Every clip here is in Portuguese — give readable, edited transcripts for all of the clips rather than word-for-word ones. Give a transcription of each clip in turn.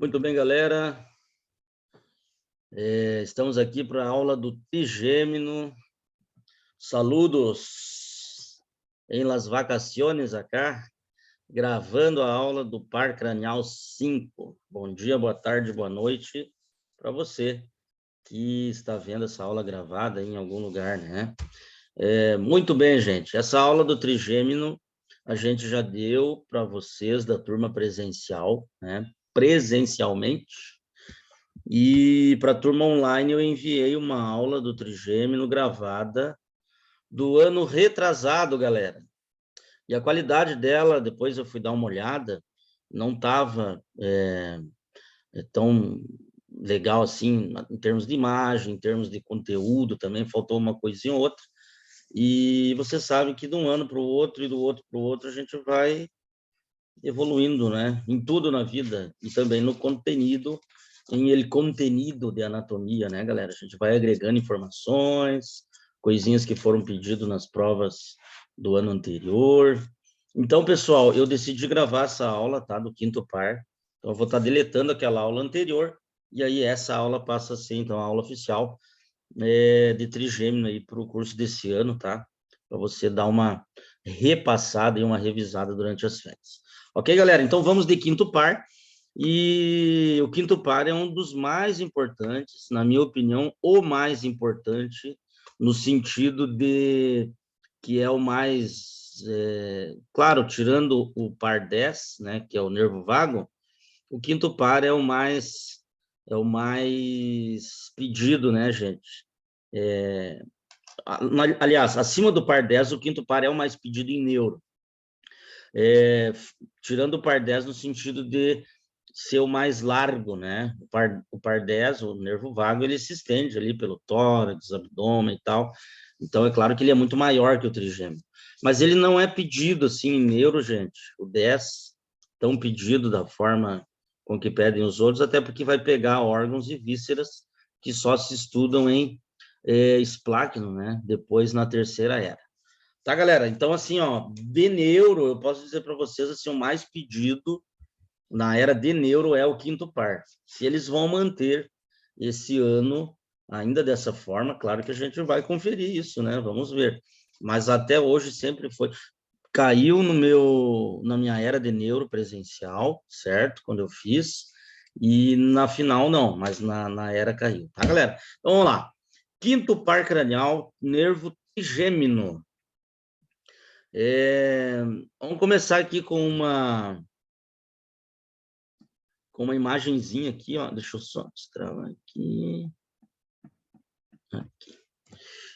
Muito bem, galera. Estamos aqui para a aula do trigêmino. Saludos em las vacaciones acá, gravando a aula do par cranial 5. Bom dia, boa tarde, boa noite para você que está vendo essa aula gravada em algum lugar, né? Muito bem, gente. Essa aula do trigêmino a gente já deu para vocês da turma presencial, né? Presencialmente. E para a turma online eu enviei uma aula do trigêmino gravada do ano retrasado, galera. E a qualidade dela, depois eu fui dar uma olhada, não estava tão legal assim, em termos de imagem, em termos de conteúdo também, faltou uma coisinha ou outra. E você sabe que de um ano para o outro e do outro para o outro a gente vai evoluindo, né? Em tudo na vida e também no contenido, em ele contenido de anatomia, né, galera? A gente vai agregando informações, coisinhas que foram pedidas nas provas do ano anterior. Então, pessoal, eu decidi gravar essa aula, tá, do quinto par. Então, eu vou estar deletando aquela aula anterior e aí essa aula passa a ser, então, a aula oficial de trigêmeo aí para o curso desse ano, tá? Para você dar uma repassada e uma revisada durante as férias. Ok, galera? Então vamos de quinto par. E o quinto par é um dos mais importantes, na minha opinião, o mais importante, no sentido de que é o mais, claro, tirando o par 10, né, que é o nervo vago, o quinto par é o mais pedido, né, gente? Aliás, acima do par 10, o quinto par é o mais pedido em neuro. Tirando o par 10 no sentido de ser o mais largo, né? O par 10, o nervo vago, ele se estende ali pelo tórax, abdômen e tal. Então, é claro que ele é muito maior que o trigêmeo. Mas ele não é pedido, assim, em neuro, gente. O 10, tão pedido da forma com que pedem os outros, até porque vai pegar órgãos e vísceras que só se estudam em espláqueno, né? Depois, na terceira era. Tá, galera? Então, assim, ó, de neuro, eu posso dizer para vocês, assim, o mais pedido na era de neuro é o quinto par. Se eles vão manter esse ano ainda dessa forma, claro que a gente vai conferir isso, né? Vamos ver. Mas até hoje sempre foi. Caiu na minha era de neuro presencial, certo? Quando eu fiz. E na final não, mas na era caiu, tá, galera? Então, vamos lá. Quinto par cranial, nervo trigêmino. Vamos começar aqui com uma imagenzinha aqui, ó. Deixa eu só destravar aqui.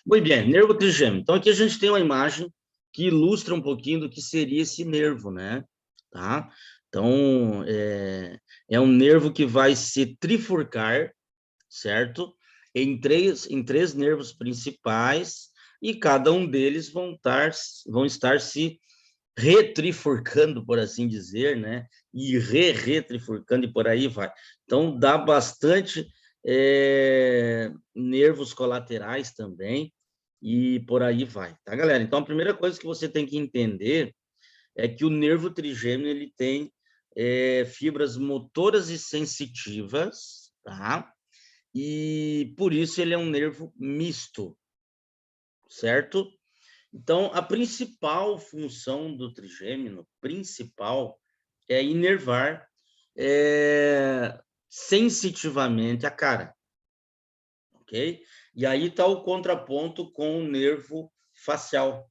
Muito bem, nervo trigêmeo. Então, aqui a gente tem uma imagem que ilustra um pouquinho do que seria esse nervo, né? Tá? Então, é um nervo que vai se trifurcar, certo? Em três nervos principais, e cada um deles vão estar se retrifurcando, por assim dizer, né? E retrifurcando e por aí vai. Então, dá bastante nervos colaterais também e por aí vai, tá, galera? Então, a primeira coisa que você tem que entender é que o nervo trigêmeo, ele tem fibras motoras e sensitivas, tá? E por isso ele é um nervo misto, certo? Então, a principal função do trigêmeo, é inervar sensitivamente a cara, ok? E aí está o contraponto com o nervo facial,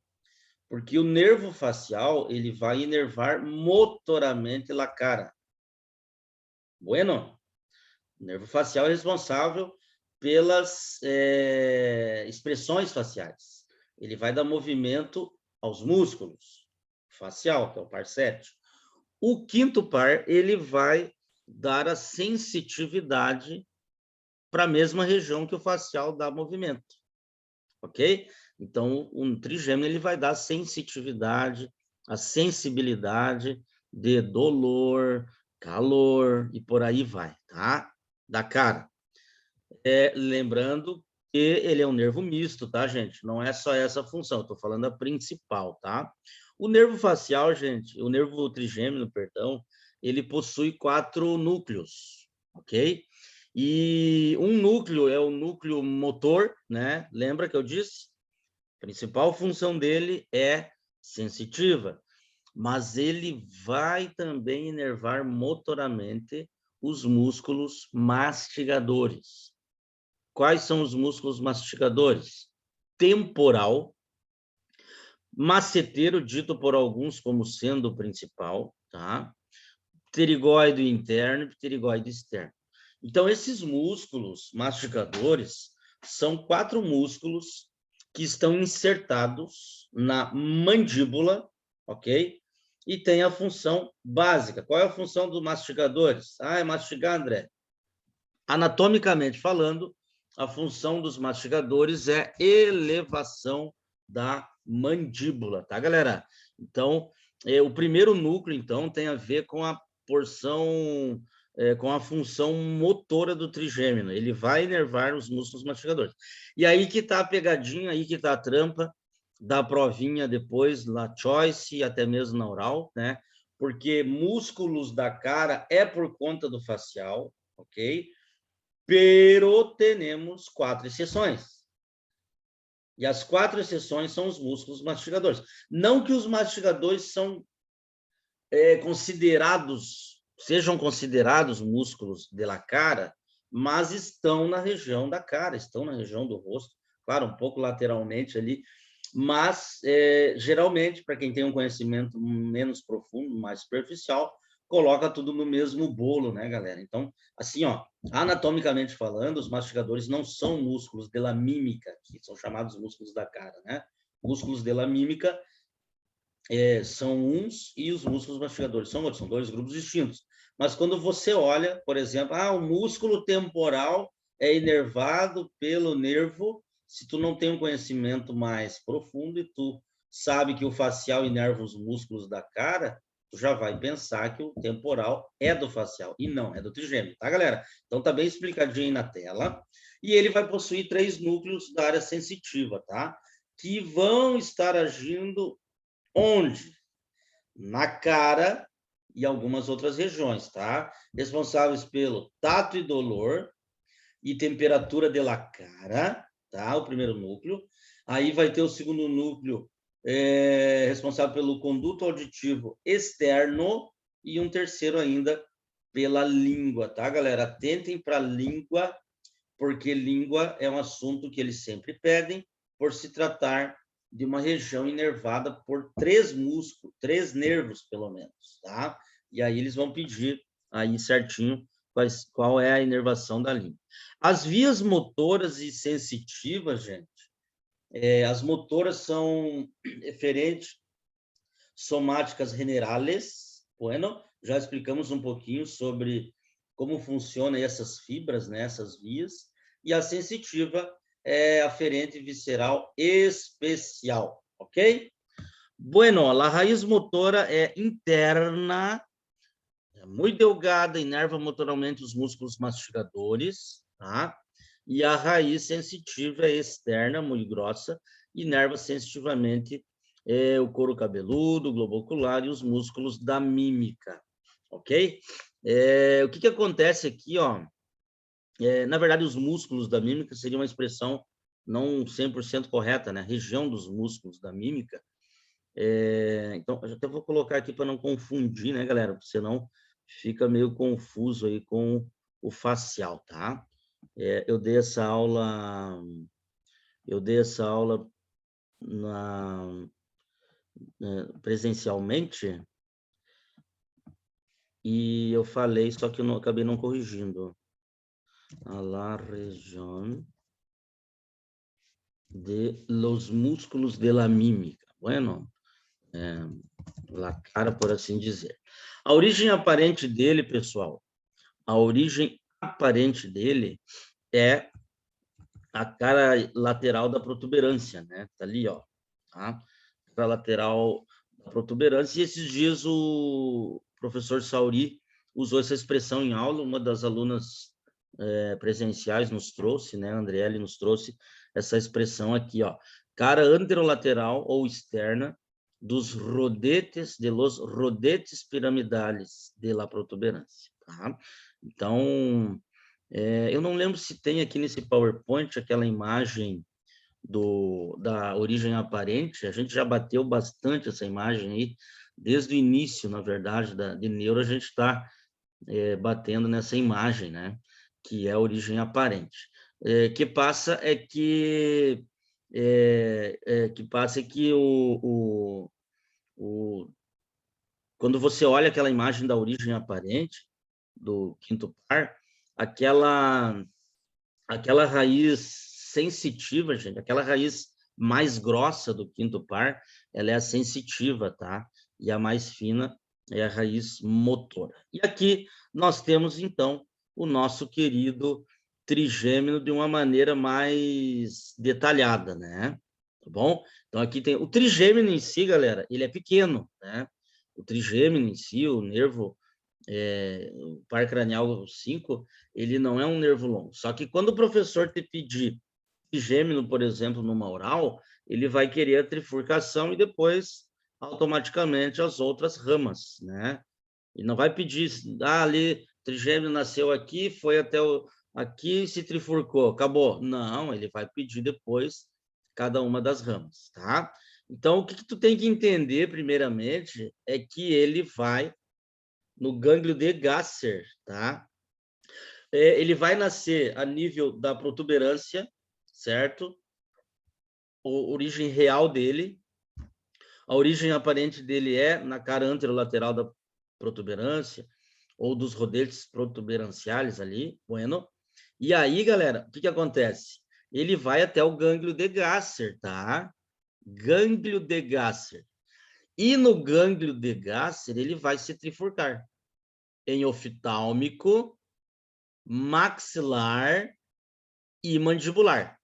porque o nervo facial, ele vai inervar motoramente a cara. Bueno? O nervo facial é responsável pelas expressões faciais. Ele vai dar movimento aos músculos facial, que é o par 7. O quinto par, ele vai dar a sensitividade para a mesma região que o facial dá movimento, ok? Então, o trigêmeo, ele vai dar a sensitividade, a sensibilidade de dolor, calor e por aí vai, tá? Da cara. Lembrando que ele é um nervo misto, tá, gente? Não é só essa função, estou falando a principal, tá? O nervo facial, gente, o nervo trigêmeo, perdão, ele possui 4 núcleos, ok? E um núcleo é o núcleo motor, né? Lembra que eu disse? A principal função dele é sensitiva, mas ele vai também inervar motoramente os músculos mastigadores. Quais são os músculos mastigadores? Temporal, masseteiro, dito por alguns como sendo o principal, tá? Pterigoide interno e pterigoide externo. Então, esses músculos mastigadores são 4 músculos que estão insertados na mandíbula, ok? E tem a função básica. Qual é a função dos mastigadores? Ah, é mastigar, André. Anatomicamente falando, a função dos mastigadores é elevação da mandíbula, tá, galera? Então, o primeiro núcleo, então, tem a ver com a porção, com a função motora do trigêmino. Ele vai inervar os músculos mastigadores. E aí que tá a pegadinha, aí que tá a trampa da provinha depois, na choice, até mesmo na oral, né? Porque músculos da cara é por conta do facial, ok? Pero temos 4 exceções. E as 4 exceções são os músculos mastigadores. Não que os mastigadores sejam considerados músculos da cara, mas estão na região da cara, estão na região do rosto, claro, um pouco lateralmente ali, mas geralmente, para quem tem um conhecimento menos profundo, mais superficial, coloca tudo no mesmo bolo, né, galera? Então, assim, ó, anatomicamente falando, os mastigadores não são músculos de la mímica, que são chamados músculos da cara, né? Músculos de la mímica são uns e os músculos mastigadores são outros, são 2 grupos distintos. Mas quando você olha, por exemplo, o músculo temporal é inervado pelo nervo, se tu não tem um conhecimento mais profundo e tu sabe que o facial inerva os músculos da cara, tu já vai pensar que o temporal é do facial, e não, é do trigêmeo, tá, galera? Então tá bem explicadinho aí na tela. E ele vai possuir 3 núcleos da área sensitiva, tá? Que vão estar agindo onde? Na cara e algumas outras regiões, tá? Responsáveis pelo tato e dolor e temperatura de la cara, tá? O primeiro núcleo. Aí vai ter o segundo núcleo responsável pelo conduto auditivo externo e um terceiro ainda pela língua, tá, galera? Atentem para a língua, porque língua é um assunto que eles sempre pedem por se tratar de uma região inervada por 3 músculos, 3 nervos, pelo menos, tá? E aí eles vão pedir aí certinho qual é a inervação da língua. As vias motoras e sensitivas, gente, as motoras são referentes somáticas generales, bueno, já explicamos um pouquinho sobre como funcionam essas fibras, né, essas vias, e a sensitiva é aferente visceral especial, ok? Bueno, a raiz motora é interna, é muito delgada, inerva motoralmente os músculos mastigadores, tá? E a raiz sensitiva é externa, muito grossa, inerva sensitivamente o couro cabeludo, o globo ocular e os músculos da mímica, ok? O que acontece aqui, ó? Na verdade, os músculos da mímica seria uma expressão não 100% correta, né? Região dos músculos da mímica. Então, eu até vou colocar aqui para não confundir, né, galera? Porque senão fica meio confuso aí com o facial, tá? Eu dei essa aula presencialmente e eu falei, só que eu acabei não corrigindo. A la región de los músculos de la mímica. Bueno, la cara, por assim dizer. A origem aparente dele, pessoal, a origem aparente dele é a cara lateral da protuberância, né? Tá ali, ó, tá? A lateral da protuberância. E esses dias o professor Sauri usou essa expressão em aula, uma das alunas presenciais nos trouxe, né? A Andriele nos trouxe essa expressão aqui, ó. Cara anterolateral ou externa de los rodetes piramidales de la protuberância, tá? Então, eu não lembro se tem aqui nesse PowerPoint aquela imagem da origem aparente. A gente já bateu bastante essa imagem aí, desde o início, na verdade, de neuro, a gente está batendo nessa imagem, né? Que é a origem aparente. Que passa é que quando você olha aquela imagem da origem aparente do quinto par, aquela raiz sensitiva, gente, aquela raiz mais grossa do quinto par, ela é a sensitiva, tá? E a mais fina é a raiz motora. E aqui nós temos, então, o nosso querido trigêmino de uma maneira mais detalhada, né? Tá bom? Então, aqui tem o trigêmino em si, galera, ele é pequeno, né? O trigêmino em si, o nervo o par cranial 5, ele não é um nervo longo. Só que quando o professor te pedir trigêmino, por exemplo, numa oral, ele vai querer a trifurcação e depois, automaticamente, as outras ramas, né? Ele não vai pedir, ali, trigêmino nasceu aqui, foi até aqui, se trifurcou, acabou. Não, ele vai pedir depois cada uma das ramas, tá? Então, o que tu tem que entender, primeiramente, é que ele vai no gânglio de Gasser, tá? Ele vai nascer a nível da protuberância, certo? A origem real dele, a origem aparente dele é na cara anterolateral da protuberância, ou dos rodetes protuberanciais ali, bueno. E aí, galera, o que acontece? Ele vai até o gânglio de Gasser, tá? Gânglio de Gasser. E no gânglio de Gasser, ele vai se trifurcar em oftálmico, maxilar e mandibular,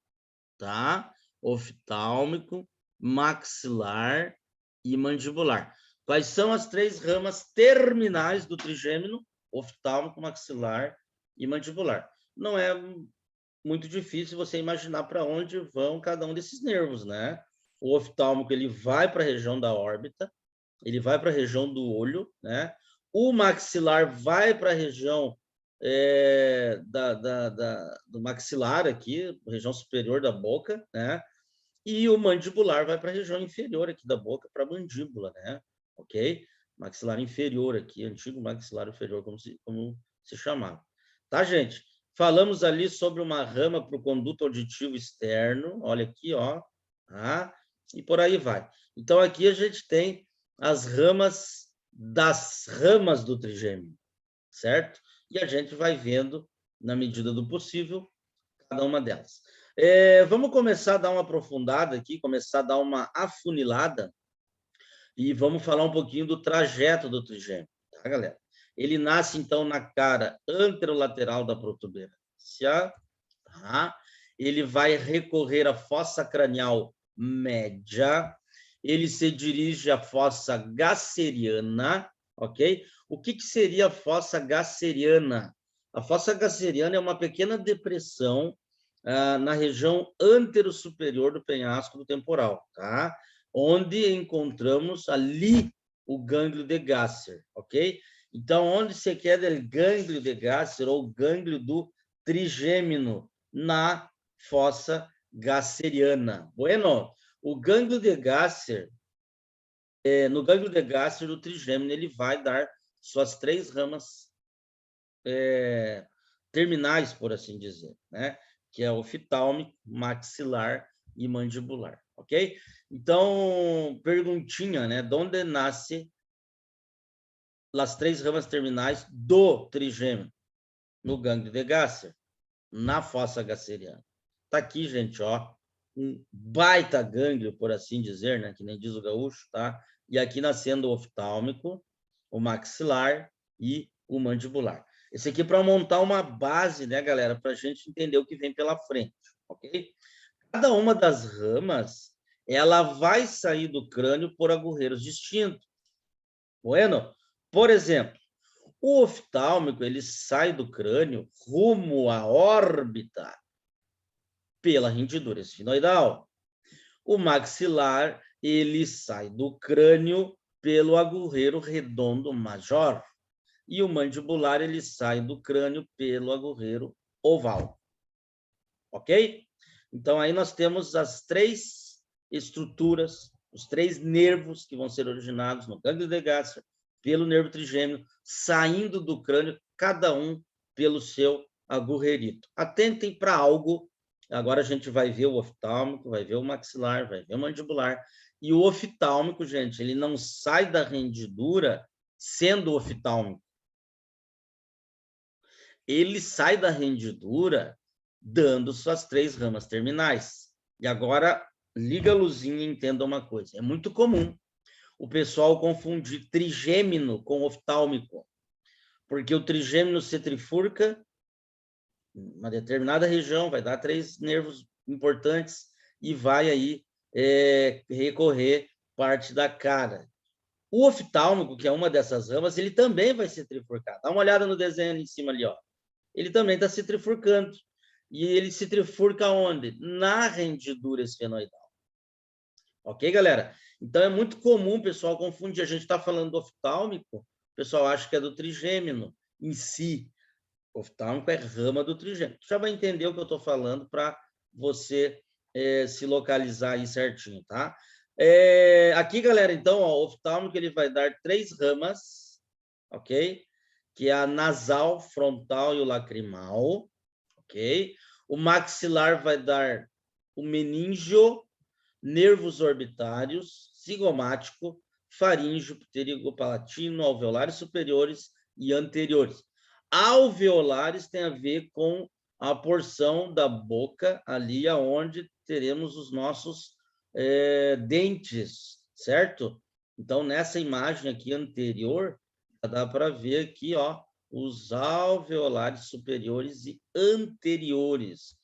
tá? Oftálmico, maxilar e mandibular. Quais são as 3 ramas terminais do trigêmino? Oftálmico, maxilar e mandibular. Não é muito difícil você imaginar para onde vão cada um desses nervos, né? O oftálmico, ele vai para a região da órbita, ele vai para a região do olho, né? O maxilar vai para a região do maxilar aqui, região superior da boca, né? E o mandibular vai para a região inferior aqui da boca, para a mandíbula, né? Ok? Maxilar inferior aqui, antigo maxilar inferior, como se chamava. Tá, gente? Falamos ali sobre uma rama para o conduto auditivo externo, olha aqui, ó, tá? E por aí vai. Então, aqui a gente tem as ramas das ramas do trigêmeo, certo? E a gente vai vendo, na medida do possível, cada uma delas. Vamos começar a dar uma aprofundada aqui, começar a dar uma afunilada, e vamos falar um pouquinho do trajeto do trigêmeo, tá, galera? Ele nasce, então, na cara anterolateral da protuberância, tá? Ele vai recorrer à fossa cranial média, ele se dirige à fossa gasseriana, ok? O que seria a fossa gasseriana? A fossa gasseriana é uma pequena depressão na região anterosuperior do penhasco do temporal, tá? Onde encontramos ali o gânglio de Gasser, ok? Então, onde se queda o gânglio de Gasser ou gânglio do trigêmino? Na fossa gasseriana. Bueno, o gânglio de Gasser, no gânglio de Gasser, o trigêmino, ele vai dar suas 3 ramas terminais, por assim dizer, né? Que é oftálmico, maxilar e mandibular, ok? Então, perguntinha, né? De onde nasce as 3 ramas terminais do trigêmeo? No gânglio de Gasser, na fossa gasseriana. Tá aqui, gente, ó, um baita gânglio, por assim dizer, né? Que nem diz o gaúcho, tá? E aqui nascendo o oftálmico, o maxilar e o mandibular. Esse aqui para montar uma base, né, galera, para a gente entender o que vem pela frente, ok? Cada uma das ramas, ela vai sair do crânio por agulheiros distintos. Bueno, por exemplo, o oftálmico, ele sai do crânio rumo à órbita pela rendidura esfinoidal. O maxilar, ele sai do crânio pelo agulheiro redondo major. e o mandibular ele sai do crânio pelo agorreiro oval. Ok? Então, aí nós temos as 3 estruturas, os 3 nervos que vão ser originados no gânglio de Gaster pelo nervo trigêmeo, saindo do crânio, cada um pelo seu agorreirito. Atentem para algo. Agora a gente vai ver o oftálmico, vai ver o maxilar, vai ver o mandibular. E o oftálmico, gente, ele não sai da rendidura sendo oftálmico. Ele sai da rendidura dando suas 3 ramas terminais. E agora, liga a luzinha e entenda uma coisa. É muito comum o pessoal confundir trigêmino com oftálmico, porque o trigêmino se trifurca uma determinada região, vai dar 3 nervos importantes e vai aí recorrer parte da cara. O oftálmico, que é uma dessas ramas, ele também vai se trifurcar. Dá uma olhada no desenho ali em cima ali, ó. Ele também está se trifurcando. E ele se trifurca onde? Na rendidura esfenoidal. Ok, galera? Então, é muito comum o pessoal confundir. A gente está falando do oftálmico, o pessoal acha que é do trigêmino em si. O oftálmico é rama do trigêmino. Tu já vai entender o que eu estou falando para você se localizar aí certinho, tá? Aqui, galera, então, ó, o oftálmico ele vai dar 3 ramas, ok? Que é a nasal, frontal e o lacrimal, ok? O maxilar vai dar o meníngeo, nervos orbitários, cigomático, faríngeo, pterigopalatino, alveolares superiores e anteriores. Alveolares tem a ver com a porção da boca ali aonde teremos os nossos dentes, certo? Então, nessa imagem aqui anterior, dá para ver aqui, ó, os alveolares superiores e anteriores.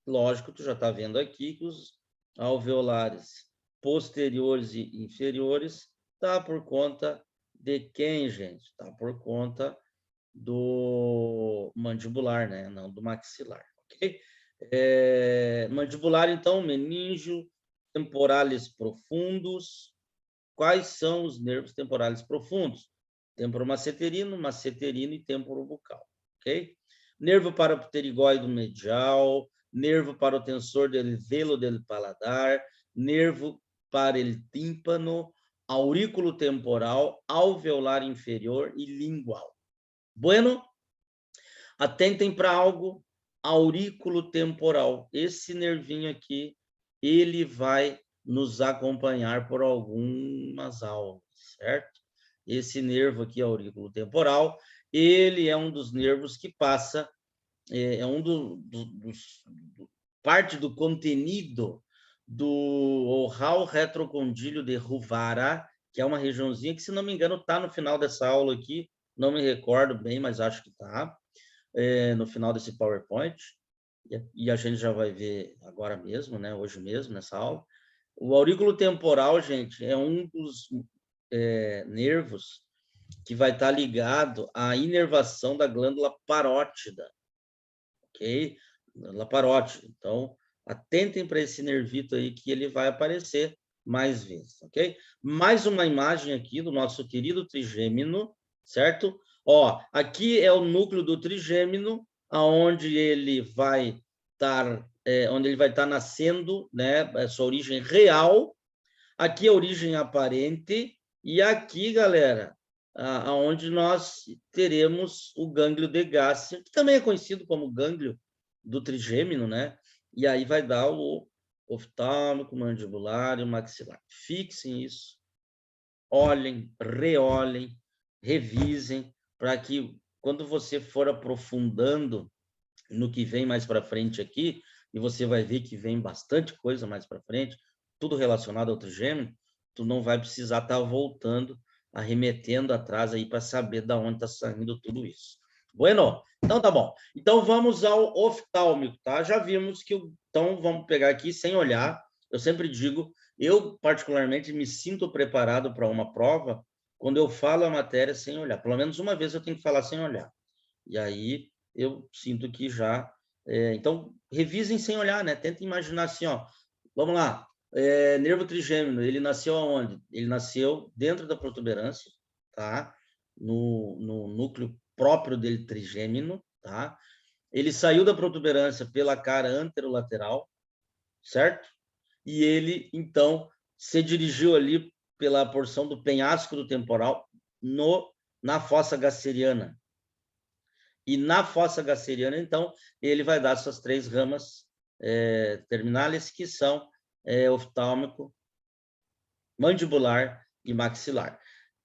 Lógico, tu já está vendo aqui que os alveolares posteriores e inferiores tá por conta de quem, gente? Tá por conta do mandibular, né? Não do maxilar, ok? Mandibular, então, meníngeo, temporalis profundos. Quais são os nervos temporalis profundos? Temporomasseterino, masseterino e temporobucal, ok? Nervo parapterigóide medial, nervo para o tensor del velo del paladar, nervo para el tímpano, aurículo temporal, alveolar inferior e lingual. Bueno? Atentem para algo, aurículo temporal. Esse nervinho aqui, ele vai nos acompanhar por algumas aulas, certo? Esse nervo aqui, aurículo temporal, ele é um dos nervos que passa, parte do contenido do orral retrocondíleo de Ruvara, que é uma regiãozinha que, se não me engano, está no final dessa aula aqui, não me recordo bem, mas acho que está, no final desse PowerPoint, e a gente já vai ver agora mesmo, né, hoje mesmo, nessa aula. O aurículo temporal, gente, é um dos nervos que vai estar ligado à inervação da glândula parótida, ok? Glândula parótida. Então, atentem para esse nervito aí que ele vai aparecer mais vezes, ok? Mais uma imagem aqui do nosso querido trigêmino, certo? Ó, aqui é o núcleo do trigêmino, aonde ele vai estar, onde ele vai estar nascendo, né? A sua origem real. Aqui é a origem aparente e aqui, galera, aonde nós teremos o gânglio de Gaster, que também é conhecido como gânglio do trigêmino, né? E aí vai dar o oftálmico, mandibular e o maxilar. Fixem isso, olhem, reolhem, revisem, para que quando você for aprofundando no que vem mais para frente aqui, e você vai ver que vem bastante coisa mais para frente, tudo relacionado ao trigêmeo, tu não vai precisar estar voltando, arremetendo atrás aí para saber de onde está saindo tudo isso. Bueno, então tá bom. Então vamos ao oftálmico, tá? Já vimos que, então vamos pegar aqui sem olhar. Eu sempre digo, eu particularmente me sinto preparado para uma prova quando eu falo a matéria sem olhar. Pelo menos uma vez eu tenho que falar sem olhar. E aí eu sinto que já... então, revisem sem olhar, né? Tentem imaginar assim, ó. Vamos lá. Nervo trigêmeo, ele nasceu aonde? Ele nasceu dentro da protuberância, tá? no núcleo próprio dele trigêmino, tá? Ele saiu da protuberância pela cara anterolateral, certo? E ele, então, se dirigiu ali pela porção do penhasco do temporal na fossa gasseriana. E na fossa gasseriana, então, ele vai dar suas 3 ramas terminais, que são oftálmico, mandibular e maxilar.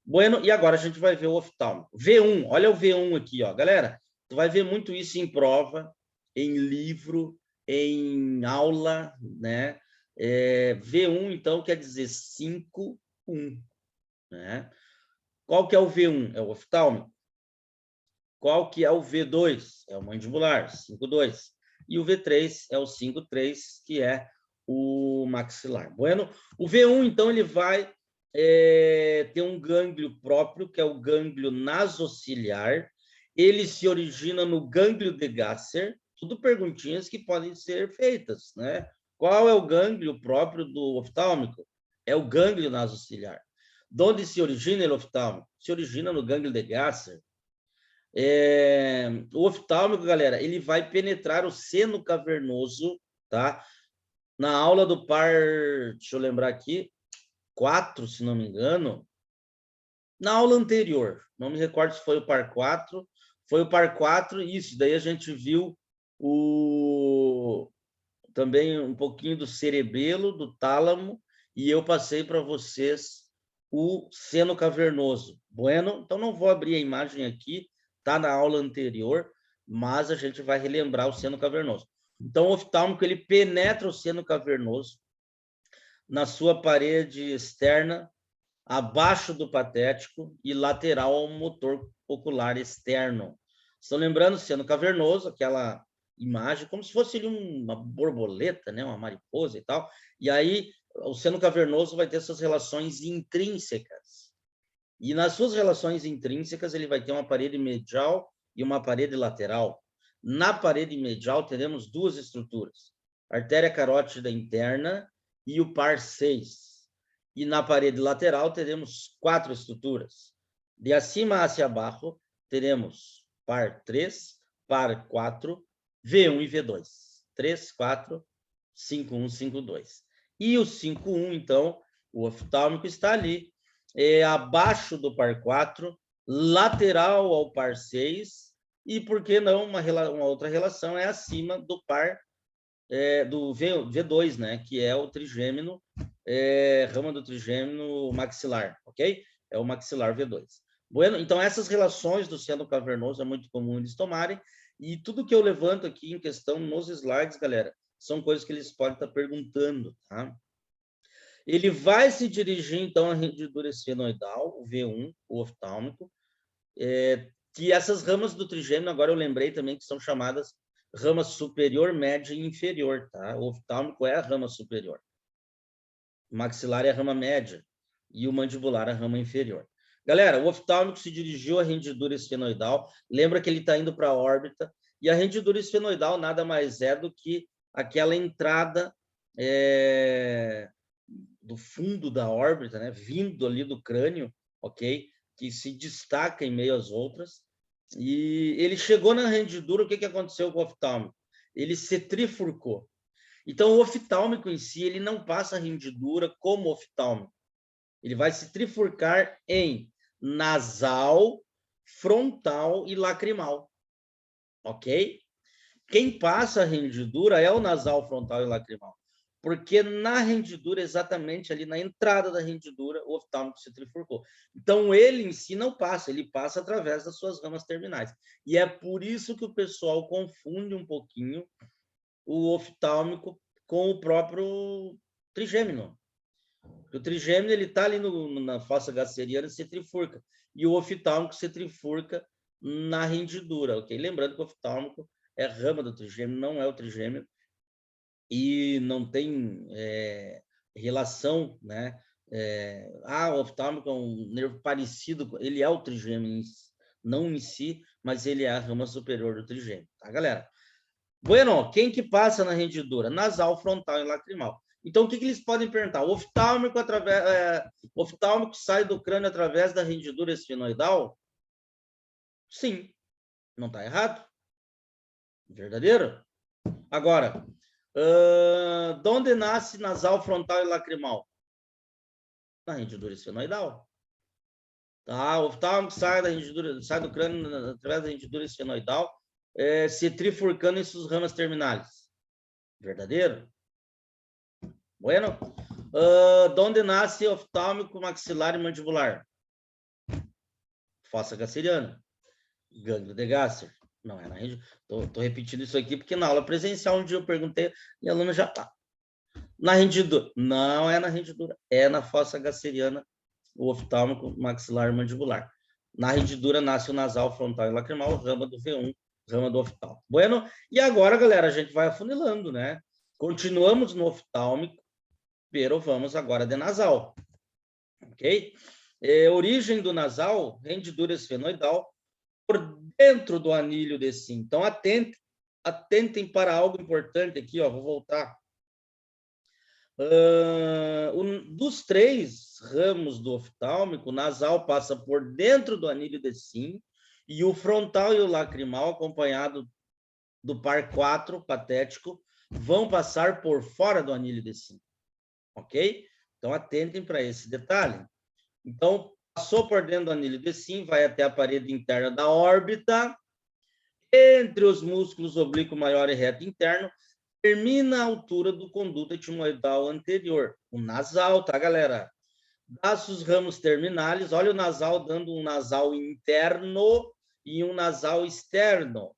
Bueno, e agora a gente vai ver o oftálmico. V1, olha o V1 aqui, ó. Galera, tu vai ver muito isso em prova, em livro, em aula, né? V1, então, quer dizer 5, 1, né? Qual que é o V1? É o oftálmico. Qual que é o V2? É o mandibular, 5, 2. E o V3 é o 5, 3, que é o maxilar. Bueno, o V1, então, ele vai ter um gânglio próprio, que é o gânglio nasociliar. Ele se origina no gânglio de Gasser. Tudo perguntinhas que podem ser feitas, né? Qual é o gânglio próprio do oftálmico? É o gânglio nasociliar. De onde se origina o oftálmico? Se origina no gânglio de Gasser. O oftálmico, galera, ele vai penetrar o seno cavernoso, tá? Na aula do par, deixa eu lembrar aqui, 4, se não me engano, na aula anterior, não me recordo se foi o par 4, foi o par 4, isso, daí a gente viu também um pouquinho do cerebelo, do tálamo, e eu passei para vocês o seno cavernoso. Bueno, então não vou abrir a imagem aqui, tá na aula anterior, mas a gente vai relembrar o seno cavernoso. Então, o oftálmico, ele penetra o seno cavernoso na sua parede externa, abaixo do patético e lateral ao motor ocular externo. Estão lembrando o seno cavernoso, aquela imagem, como se fosse uma borboleta, né? Uma mariposa e tal. E aí, o seno cavernoso vai ter suas relações intrínsecas. E nas suas relações intrínsecas, ele vai ter uma parede medial e uma parede lateral. Na parede medial, teremos 2 estruturas: artéria carótida interna e o par 6. E na parede lateral, teremos 4 estruturas. De acima hacia abaixo, teremos par 3, par 4, V1 e V2. 3, 4, 5, 1, 5, 2. E o 5, 1, então, o oftálmico está ali, abaixo do par 4, lateral ao par 6, e, por que não, uma outra relação é acima do par do V2, né, que é o trigêmino, rama do trigêmino maxilar, ok? É o maxilar V2. Bueno, então, essas relações do seno cavernoso é muito comum eles tomarem, e tudo que eu levanto aqui em questão nos slides, galera, são coisas que eles podem estar perguntando, tá? Ele vai se dirigir, então, à rendidura esfenoidal, o V1, o oftálmico, que essas ramas do trigêmino, agora eu lembrei também que são chamadas rama superior, média e inferior, tá? O oftálmico é a rama superior. O maxilar é a rama média e o mandibular a rama inferior. Galera, o oftálmico se dirigiu à rendidura esfenoidal. Lembra que ele está indo para a órbita. E a rendidura esfenoidal nada mais é do que aquela entrada do fundo da órbita, né? Vindo ali do crânio, ok? Que se destaca em meio às outras. E ele chegou na rendidura, o que aconteceu com o oftálmico? Ele se trifurcou. Então, o oftálmico em si, ele não passa a rendidura como oftálmico. Ele vai se trifurcar em nasal, frontal e lacrimal. Ok? Quem passa a rendidura é o nasal, frontal e lacrimal. Porque na rendidura, exatamente ali na entrada da rendidura, o oftálmico se trifurcou. Então, ele em si não passa, ele passa através das suas ramas terminais. E é por isso que o pessoal confunde um pouquinho o oftálmico com o próprio trigêmino. O trigêmino, ele está ali na fossa gasseriana e se trifurca. E o oftálmico se trifurca na rendidura, ok? Lembrando que o oftálmico é rama do trigêmino, não é o trigêmino, e não tem relação, né? O oftálmico é um nervo parecido, ele é o trigêmino, não em si, mas ele é a rama superior do trigêmino, tá, galera? Bueno, quem que passa na rendidura? Nasal, frontal e lacrimal. Então, o que eles podem perguntar? O oftálmico sai do crânio através da rendidura esfenoidal? Sim, não está errado. Verdadeiro? Agora, de onde nasce nasal, frontal e lacrimal? Na rendidura esfenoidal. Tá? O oftálmico sai da rendidura, sai do crânio através da rendidura esfenoidal, se trifurcando em suas ramas terminais. Verdadeiro? Bueno. De onde nasce oftálmico, maxilar e mandibular? Fossa gasseriana. Gânglio de Gasser. Não é na rendidura. Tô repetindo isso aqui porque na aula presencial um dia eu perguntei e a aluna já tá. Na rendidura. Não é na rendidura. É na fossa gasseriana, o oftálmico, maxilar e mandibular. Na rendidura nasce o nasal, frontal e lacrimal, rama do V1, rama do oftálmico. Bueno, e agora, galera, a gente vai afunilando, né? Continuamos no oftálmico, pero vamos agora de nasal. Ok? Origem do nasal, rendidura esfenoidal, por dentro do anilho de sim. Então, atentem para algo importante aqui, ó, vou voltar. Dos 3 ramos do oftálmico, o nasal passa por dentro do anilho de sim, e o frontal e o lacrimal, acompanhado do par 4 patético, vão passar por fora do anilho de sim. Ok? Então, atentem para esse detalhe. Então, passou por dentro do anilho de sim, vai até a parede interna da órbita, entre os músculos oblíquo maior e reto interno, termina a altura do conduto etimoidal anterior, o nasal, tá, galera? Dá-se os ramos terminais, olha o nasal dando um nasal interno e um nasal externo.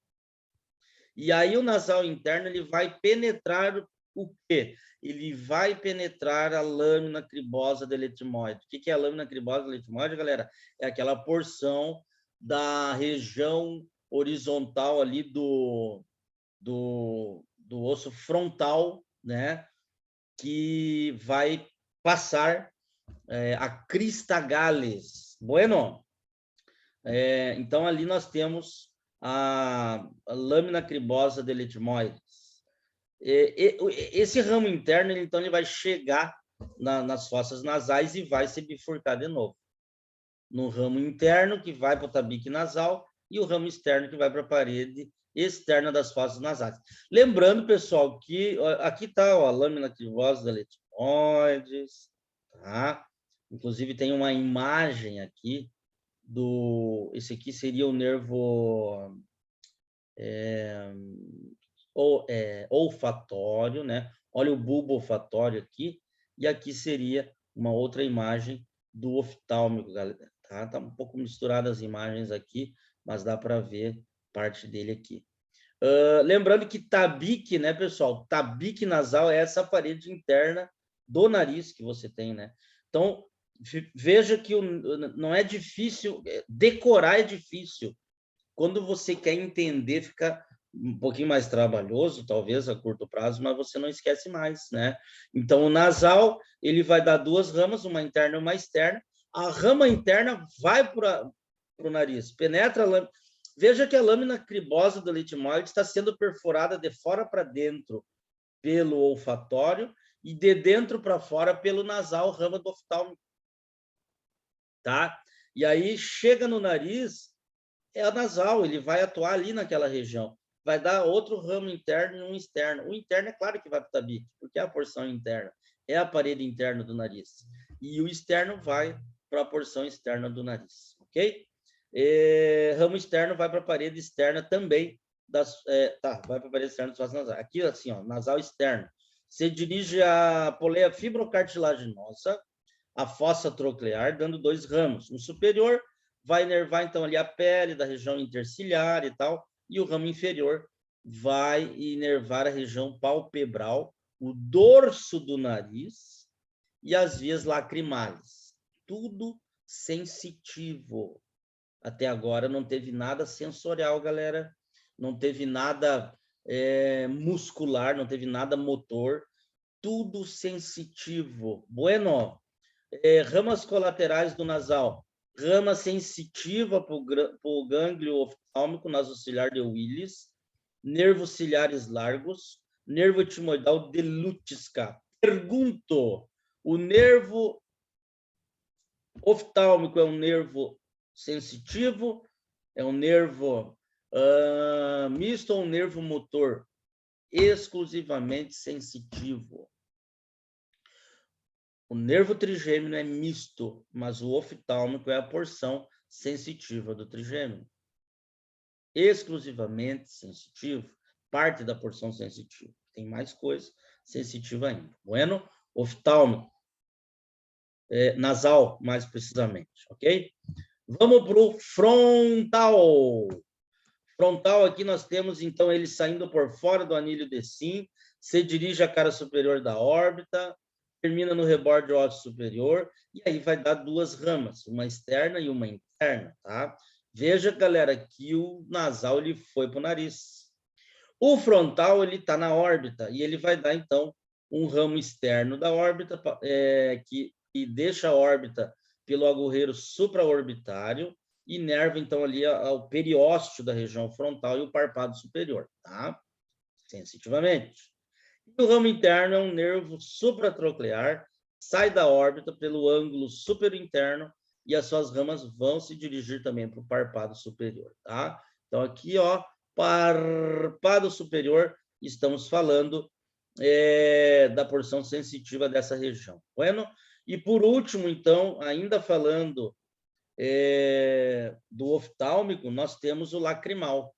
E aí o nasal interno, ele vai penetrar o quê? Ele vai penetrar a lâmina cribosa do etimoide. O que é a lâmina cribosa do etimoide, galera? É aquela porção da região horizontal ali do osso frontal, né? Que vai passar a crista gallis. Bueno? Então, ali nós temos a lâmina cribosa do etimoides. Esse ramo interno, então, ele vai chegar nas fossas nasais e vai se bifurcar de novo. No ramo interno, que vai para o tabique nasal, e o ramo externo, que vai para a parede externa das fossas nasais. Lembrando, pessoal, que aqui está a lâmina cribosa do etimoides, tá? Inclusive, tem uma imagem aqui esse aqui seria o nervo olfatório, né? Olha o bulbo olfatório aqui, e aqui seria uma outra imagem do oftálmico, galera. Tá um pouco misturado as imagens aqui, mas dá para ver parte dele aqui. Lembrando que tabique, né, pessoal? Tabique nasal é essa parede interna do nariz que você tem, né? Então, veja que não é difícil, decorar é difícil. Quando você quer entender, fica um pouquinho mais trabalhoso, talvez a curto prazo, mas você não esquece mais, né? Então, o nasal, ele vai dar 2 ramas, uma interna e uma externa. A rama interna vai para o nariz, penetra a lâmina. Veja que a lâmina cribosa do etimoide está sendo perfurada de fora para dentro pelo olfatório e de dentro para fora pelo nasal, rama do oftálmico. Tá? E aí chega no nariz, é o nasal, ele vai atuar ali naquela região. Vai dar outro ramo interno e um externo. O interno é claro que vai para o tabique, porque é a porção interna, é a parede interna do nariz. E o externo vai para a porção externa do nariz, ok? Ramo externo vai para a parede externa também, vai para a parede externa das fossas nasais. Aqui, assim, ó, nasal externo. Você dirige a poleia fibrocartilaginosa, a fossa troclear, dando 2 ramos. No superior, vai inervar, então, ali a pele da região interciliar e tal, e o ramo inferior vai inervar a região palpebral, o dorso do nariz e as vias lacrimais. Tudo sensitivo. Até agora não teve nada sensorial, galera. Não teve nada muscular, não teve nada motor. Tudo sensitivo. Bueno. Ramas colaterais do nasal. Rama sensitiva para o gânglio oftálmico nasociliar de Willis. Nervos ciliares largos. Nervo etimoidal de Lutska. Pergunto, o nervo oftálmico é um nervo sensitivo É um nervo misto ou um nervo motor exclusivamente sensitivo. O nervo trigêmeo é misto, mas o oftálmico é a porção sensitiva do trigêmeo. Exclusivamente sensitivo, parte da porção sensitiva. Tem mais coisa sensitiva ainda. Bueno, oftálmico, nasal, mais precisamente, ok? Vamos para o frontal. Frontal, aqui nós temos, então, ele saindo por fora do anilho de Sim, se dirige à cara superior da órbita, termina no reborde ósseo superior, e aí vai dar duas ramas, uma externa e uma interna, tá? Veja, galera, que o nasal ele foi para o nariz. O frontal, ele está na órbita, e ele vai dar, então, um ramo externo da órbita, que deixa a órbita pelo agorreiro supraorbitário, e inerva, então, ali ao periósteo da região frontal e o parpado superior, tá? Sensitivamente. E o ramo interno é um nervo supratroclear, sai da órbita pelo ângulo superinterno e as suas ramas vão se dirigir também para o parpado superior, tá? Então, aqui, ó, parpado superior, estamos falando da porção sensitiva dessa região. Bueno? E por último, então, ainda falando do oftálmico, nós temos o lacrimal.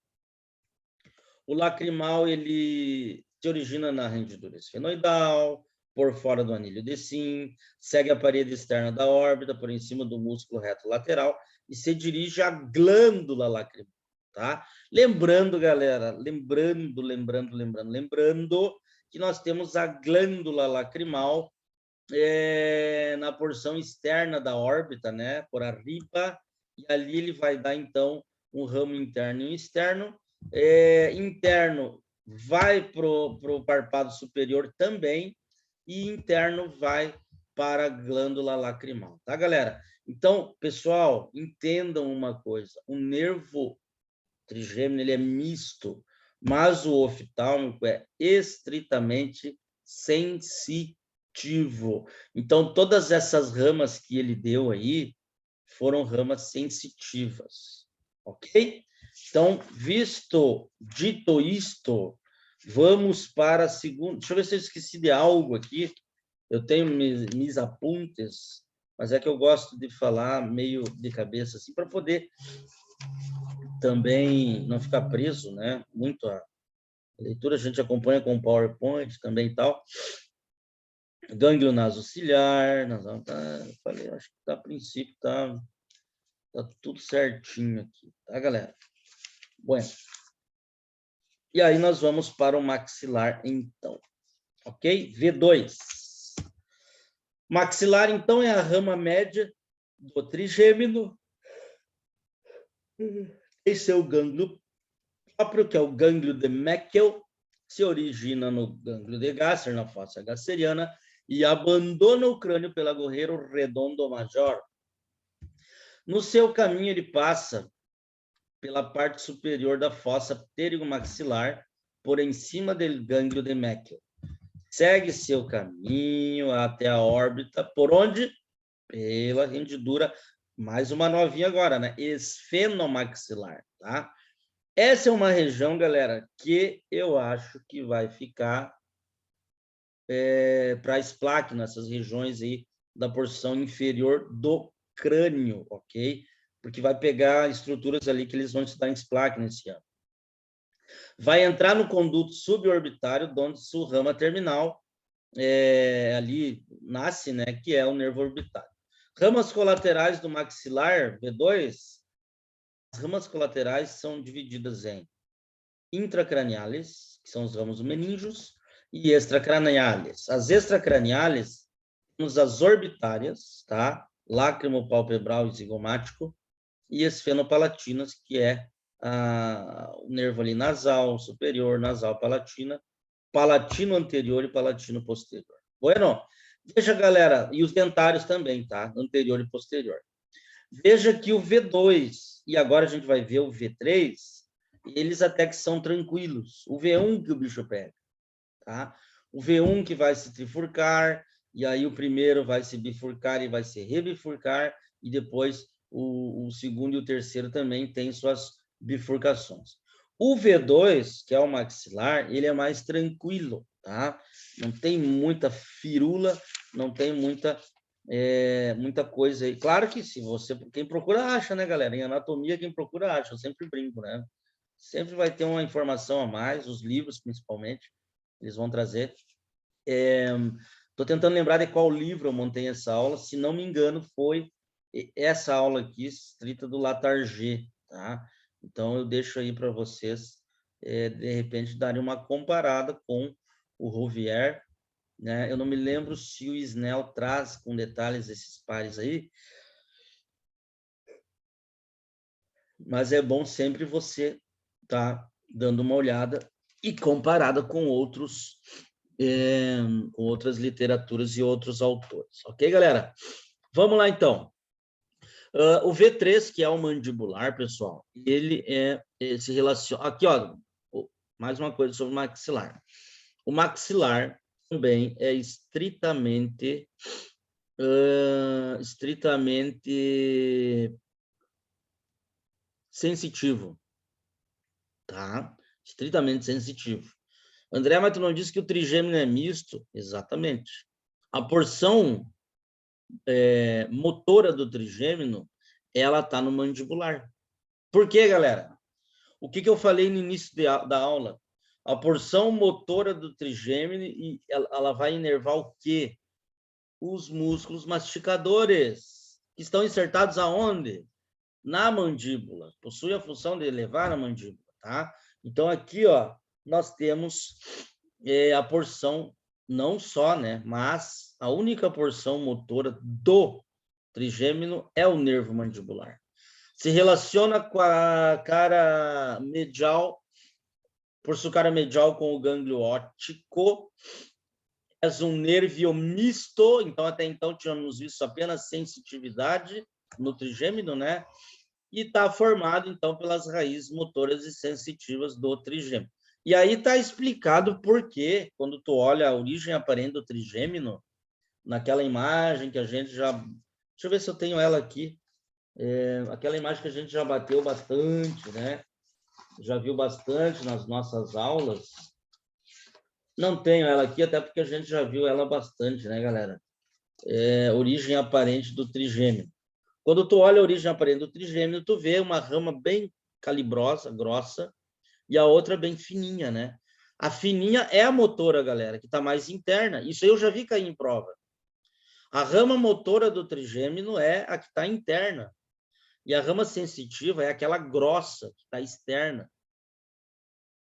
O lacrimal, ele se origina na rendidura esfenoidal, por fora do anilho de Sim, segue a parede externa da órbita, por em cima do músculo reto lateral, e se dirige à glândula lacrimal, tá? Lembrando, galera, lembrando que nós temos a glândula lacrimal na porção externa da órbita, né, por arriba, e ali ele vai dar, então, um ramo interno e externo. Interno vai para o parpado superior também, e interno vai para a glândula lacrimal, tá, galera? Então, pessoal, entendam uma coisa, o nervo trigêmeo, ele é misto, mas o oftálmico é estritamente sensitivo. Então, todas essas ramas que ele deu aí foram ramas sensitivas, ok? Então, dito isto, vamos para a segunda. Deixa eu ver se eu esqueci de algo aqui. Eu tenho mis apuntes, mas é que eu gosto de falar meio de cabeça, assim, para poder também não ficar preso, né? Muito a leitura, a gente acompanha com PowerPoint também e tal. Gânglio nasociliar, falei, acho que a princípio tá tudo certinho aqui, tá, galera? Bueno. E aí nós vamos para o maxilar, então. Ok? V2. Maxilar, então, é a rama média do trigêmeo. Esse é o gânglio próprio, que é o gânglio de Meckel, se origina no gânglio de Gasser, na fossa gasseriana, e abandona o crânio pelo agorreiro redondo major. No seu caminho, ele passa pela parte superior da fossa pterigomaxilar, por em cima do gânglio de Meckel. Segue seu caminho até a órbita, por onde? Pela rendidura, mais uma novinha agora, né? Esfenomaxilar, tá? Essa é uma região, galera, que eu acho que vai ficar para a esplaque, nessas regiões aí da porção inferior do crânio, ok? Porque vai pegar estruturas ali que eles vão estudar em esplaque nesse ano. Vai entrar no conduto suborbitário, onde sua rama terminal ali nasce, né? Que é o nervo orbitário. Ramas colaterais do maxilar, V2, as ramas colaterais são divididas em intracraniales, que são os ramos meníngeos, e extracraniales. As extracraniales, temos as orbitárias, tá? Lácrimo palpebral e zigomático, e esfenopalatinas, que é o nervo ali nasal superior, nasal palatina, palatino anterior e palatino posterior. Bueno, veja, galera, e os dentários também, tá? Anterior e posterior. Veja que o V2, e agora a gente vai ver o V3, eles até que são tranquilos. O V1 que o bicho pega, tá? O V1 que vai se trifurcar, e aí o primeiro vai se bifurcar e vai se rebifurcar, e depois o segundo e o terceiro também têm suas bifurcações. O V2, que é o maxilar, ele é mais tranquilo, tá? Não tem muita firula, não tem muita coisa aí. Claro que se você, quem procura acha, né, galera? Em anatomia, quem procura acha, eu sempre brinco, né? Sempre vai ter uma informação a mais, os livros principalmente, eles vão trazer. Estou tentando lembrar de qual livro eu montei essa aula, se não me engano, foi essa aula aqui, estrita do Latarjet, tá? Então, eu deixo aí para vocês, de repente, darem uma comparada com o Rouvier, né? Eu não me lembro se o Snell traz com detalhes esses pares aí, mas é bom sempre você tá dando uma olhada e comparada com outros, com outras literaturas e outros autores. Ok, galera? Vamos lá, então. O V3, que é o mandibular, pessoal, ele se relaciona... Aqui, ó, mais uma coisa sobre o maxilar. O maxilar também é estritamente sensitivo, tá? Estritamente sensitivo. André, mas tu não disse que o trigêmino é misto? Exatamente. A porção motora do trigêmino, ela está no mandibular. Por quê, galera? O que eu falei no início da aula? A porção motora do trigêmino, e ela vai inervar o quê? Os músculos masticadores, que estão insertados aonde? Na mandíbula. Possui a função de elevar a mandíbula, tá? Então, aqui, ó, nós temos a porção, não só, né? Mas a única porção motora do trigêmino é o nervo mandibular. Se relaciona com a cara medial, por sua cara medial com o gânglio óptico. É um nervio misto, então até então tínhamos visto apenas sensitividade no trigêmino, né? E está formado, então, pelas raízes motoras e sensitivas do trigêmino. E aí está explicado por que, quando tu olha a origem aparente do trigêmino, naquela imagem que a gente já... Deixa eu ver se eu tenho ela aqui. Aquela imagem que a gente já bateu bastante, né? Já viu bastante nas nossas aulas. Não tenho ela aqui, até porque a gente já viu ela bastante, né, galera? Origem aparente do trigêmino. Quando tu olha a origem aparente do trigêmino, tu vê uma rama bem calibrosa, grossa, e a outra bem fininha, né? A fininha é a motora, galera, que está mais interna. Isso eu já vi cair em prova. A rama motora do trigêmino é a que está interna. E a rama sensitiva é aquela grossa, que está externa.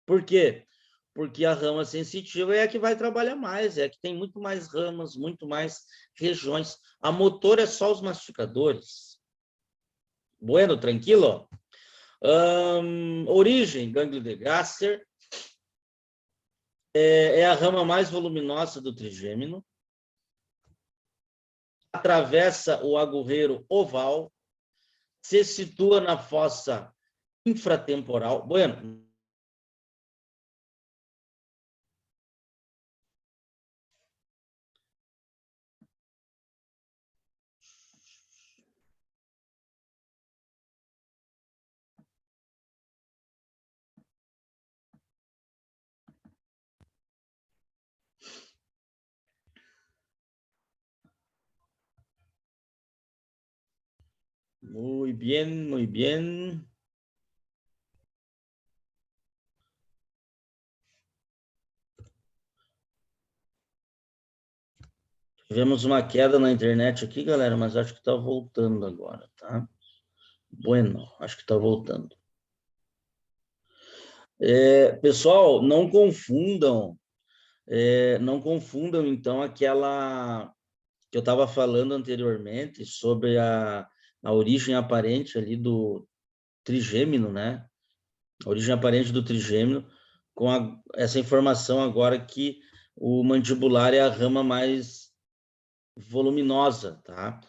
Por quê? Porque a rama sensitiva é a que vai trabalhar mais, é a que tem muito mais ramas, muito mais regiões. A motora é só os mastigadores. Bueno, tranquilo? Origem, gânglio de Gasser. É a rama mais voluminosa do trigêmino. Atravessa o agorreiro oval. Se situa na fossa infratemporal. Bueno, muy bien, muy bien. Tivemos uma queda na internet aqui, galera, mas acho que está voltando agora, tá? Bueno, acho que está voltando. Pessoal, não confundam, então, aquela que eu estava falando anteriormente sobre a origem aparente ali do trigêmino, né? A origem aparente do trigêmino, com essa informação agora que o mandibular é a rama mais voluminosa, tá?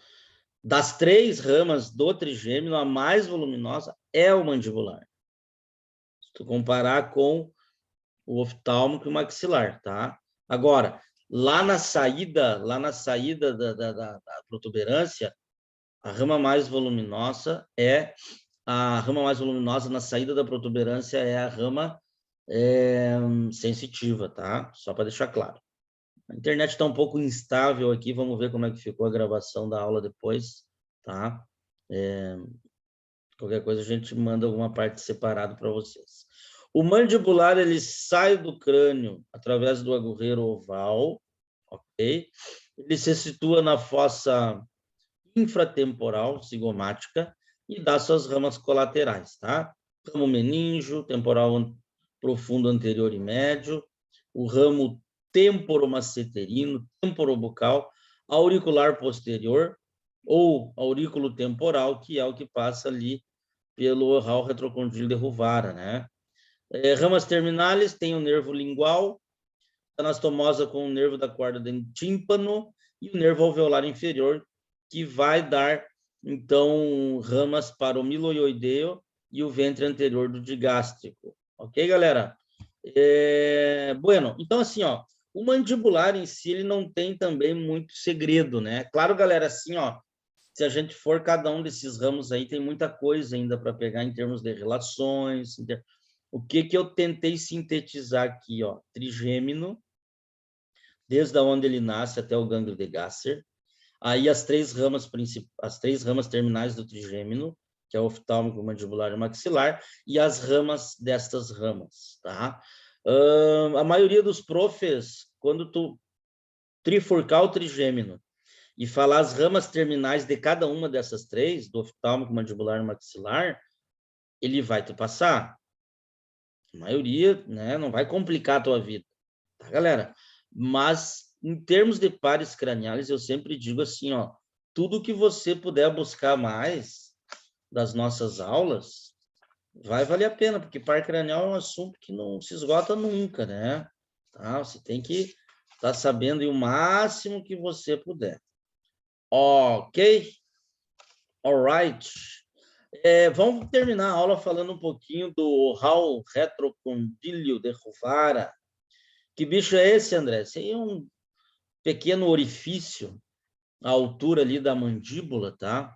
Das 3 ramas do trigêmino, a mais voluminosa é o mandibular. Se tu comparar com o oftálmico e o maxilar, tá? Agora, lá na saída da protuberância, A rama mais voluminosa é a rama mais voluminosa na saída da protuberância é a rama sensitiva, tá? Só para deixar claro. A internet está um pouco instável aqui, vamos ver como é que ficou a gravação da aula depois, tá? Qualquer coisa a gente manda alguma parte separada para vocês. O mandibular, ele sai do crânio através do agorreiro oval, ok? Ele se situa na fossa infratemporal cigomática e dá suas ramas colaterais, tá? Ramo meníngeo, temporal profundo anterior e médio, o ramo temporomasseterino, temporobucal, auricular posterior ou aurículo temporal, que é o que passa ali pelo hall retrocondíleo de Ruvara, né? Ramas terminais tem o nervo lingual, anastomosa com o nervo da corda do tímpano e o nervo alveolar inferior, que vai dar, então, ramas para o miloioideo e o ventre anterior do digástrico. Ok, galera? Bueno, então, assim, ó, o mandibular em si, ele não tem também muito segredo, né? Claro, galera, assim, ó, se a gente for cada um desses ramos aí, tem muita coisa ainda para pegar em termos de relações. O que eu tentei sintetizar aqui, ó, trigêmino, desde onde ele nasce até o gânglio de Gasser. Aí as três ramas terminais do trigêmino, que é o oftálmico, mandibular e maxilar, e as ramas destas ramas, tá? A maioria dos profs, quando tu trifurcar o trigêmino e falar as ramas terminais de cada uma dessas três, do oftálmico, mandibular e maxilar, ele vai te passar. A maioria, né, não vai complicar a tua vida, tá, galera? Mas, em termos de pares craniais, eu sempre digo assim, ó, tudo que você puder buscar mais das nossas aulas, vai valer a pena, porque par cranial é um assunto que não se esgota nunca, né? Tá? Você tem que estar sabendo o máximo que você puder. Ok? Alright. Vamos terminar a aula falando um pouquinho do hall retrocondíleo de Ruvara. Que bicho é esse, André? Esse aí é um pequeno orifício à altura ali da mandíbula, tá?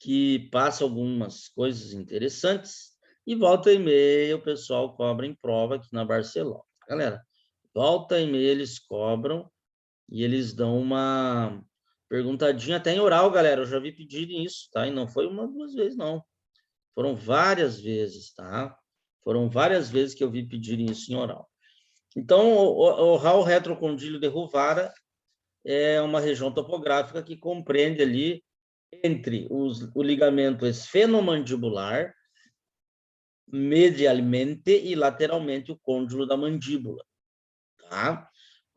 Que passa algumas coisas interessantes e volta e meia o pessoal cobra em prova aqui na Barcelona. Galera, volta e meia eles cobram e eles dão uma perguntadinha até em oral, galera. Eu já vi pedirem isso, tá? E não foi uma, duas vezes, não. Foram várias vezes, tá? Foram várias vezes que eu vi pedirem isso em oral. Então, o hall retrocondíleo de Ruvara é uma região topográfica que compreende ali entre o ligamento esfenomandibular, medialmente e lateralmente o côndilo da mandíbula, tá?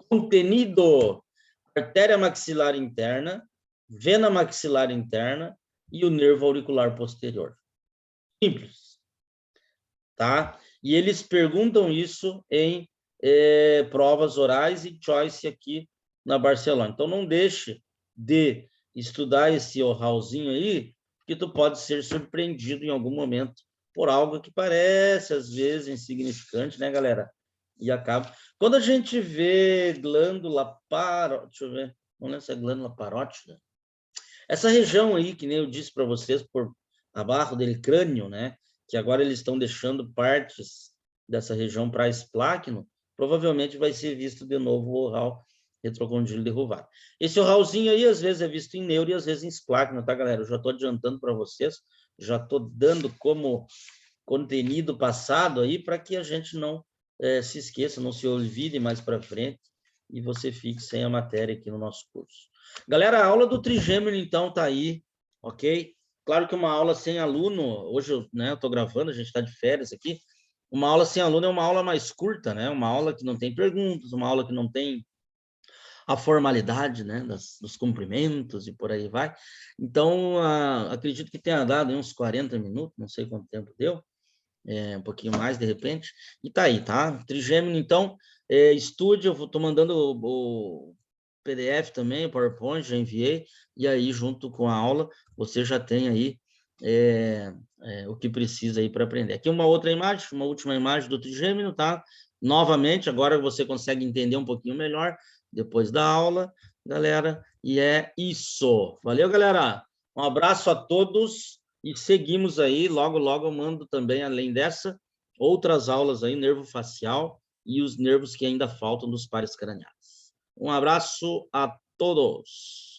Contenido artéria maxilar interna, vena maxilar interna e o nervo auricular posterior. Simples, tá? E eles perguntam isso em provas orais e choice aqui na Barcelona. Então, não deixe de estudar esse oralzinho aí, porque tu pode ser surpreendido em algum momento por algo que parece, às vezes, insignificante, né, galera? E acaba... Quando a gente vê glândula parótida, deixa eu ver, não lembro se é glândula parótida, essa região aí, que nem eu disse para vocês, por abaixo dele, crânio, né? Que agora eles estão deixando partes dessa região para espláqueno, provavelmente vai ser visto de novo o oral retrocondíleo de Ruvara. Esse oralzinho aí, às vezes, é visto em neuro e às vezes em espláqueno, tá, galera? Eu já estou adiantando para vocês, já estou dando como contenido passado aí para que a gente não se esqueça, não se olvide mais para frente e você fique sem a matéria aqui no nosso curso. Galera, a aula do trigêmeo, então, tá aí, ok? Claro que uma aula sem aluno, hoje eu estou gravando, a gente está de férias aqui, uma aula sem aluno é uma aula mais curta, né? Uma aula que não tem perguntas, uma aula que não tem a formalidade, né, dos cumprimentos e por aí vai. Então, acredito que tenha dado uns 40 minutos, não sei quanto tempo deu, um pouquinho mais, de repente, e tá aí, tá? Trigêmeo, então, estude, eu estou mandando o PDF também, o PowerPoint, já enviei, e aí, junto com a aula, você já tem aí o que precisa aí para aprender. Aqui uma outra imagem, uma última imagem do trigêmeo, tá? Novamente, agora você consegue entender um pouquinho melhor, depois da aula, galera, e é isso. Valeu, galera! Um abraço a todos e seguimos aí. Logo, logo eu mando também, além dessa, outras aulas aí, nervo facial e os nervos que ainda faltam dos pares cranianos. Um abraço a todos.